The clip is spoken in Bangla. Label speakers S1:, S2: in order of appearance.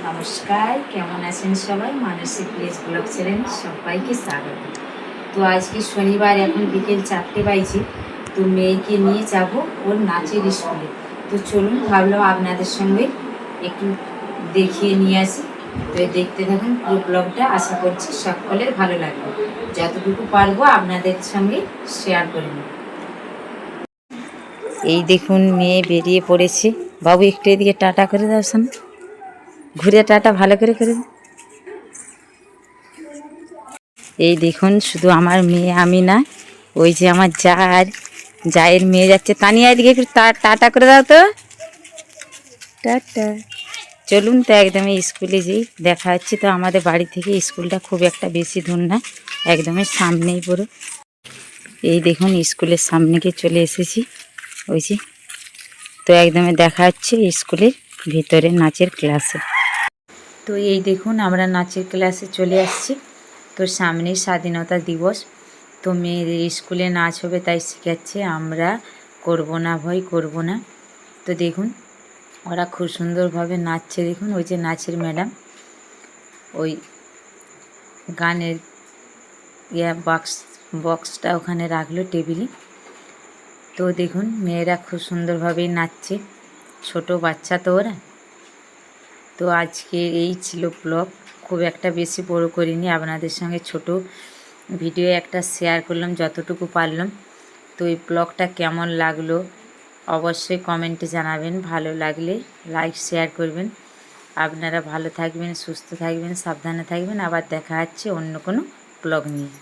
S1: নমস্কার, কেমন আছেন সবাই? মানসী প্লেস ব্লগ চ্যানেলে সবাইকে স্বাগত। তো আজকে শনিবার, এখন বিকেল 4টে বাজে। তো মেয়েকে নিয়ে যাব ওর নাচের স্কুলে। তো চলুন, ভাবলাম আপনাদের সঙ্গে একটু দেখিয়ে নিয়ে আসি। তো দেখতে থাকুন পুরো ব্লগটা, আশা করছি সকলের ভালো লাগবে। যতটুকু পারবো আপনাদের সঙ্গে শেয়ার করে নেব। এই দেখুন, মেয়ে বেরিয়ে পড়েছে। বাবু একটু এদিকে টাটা করে দাও, শোনা, ঘুরে টাটা ভালো করে করে দাও। এই দেখুন, শুধু আমার মেয়ে আমি না, ওই যে আমার জায়ের মেয়ে যাচ্ছে। তানিয়া, এদিকে একটু টাটা করে দাও তো, টাটা। চলুন তো একদমই স্কুলে যেই দেখা হচ্ছে। তো আমাদের বাড়ি থেকে স্কুলটা খুব একটা বেশি দূর না, একদমই সামনেই পুরো। এই দেখুন, স্কুলের সামনে গিয়ে চলে এসেছি। ওই যে, তো একদমই দেখা হচ্ছে স্কুলের ভিতরে নাচের ক্লাসে। তো এই দেখুন, আমরা নাচের ক্লাসে চলে আসছি। তো সামনেই স্বাধীনতা দিবস। তো মেয়েদের স্কুলে নাচ হবে, তাই শেখাচ্ছে। আমরা করব না ভয়, করব না। তো দেখুন, ওরা খুব সুন্দরভাবে নাচছে। দেখুন, ওই যে নাচের ম্যাডাম ওই গানের বক্সটা ওখানে রাখলো টেবিলে। তো দেখুন, মেয়েরা খুব সুন্দরভাবেই নাচছে, ছোট বাচ্চা তো ওরা। তো আজকে এই ছিল ব্লগ, খুব একটা বেশি বড় করিনি, আপনাদের সঙ্গে ছোট ভিডিও একটা শেয়ার করলাম যতটুকু পারলাম। তো এই ব্লগটা কেমন লাগলো অবশ্যই কমেন্টে জানাবেন। ভালো লাগলে লাইক শেয়ার করবেন। আপনারা ভালো থাকবেন, সুস্থ থাকবেন, সাবধানে থাকবেন। আবার দেখা হচ্ছে অন্য কোনো ব্লগ নিয়ে।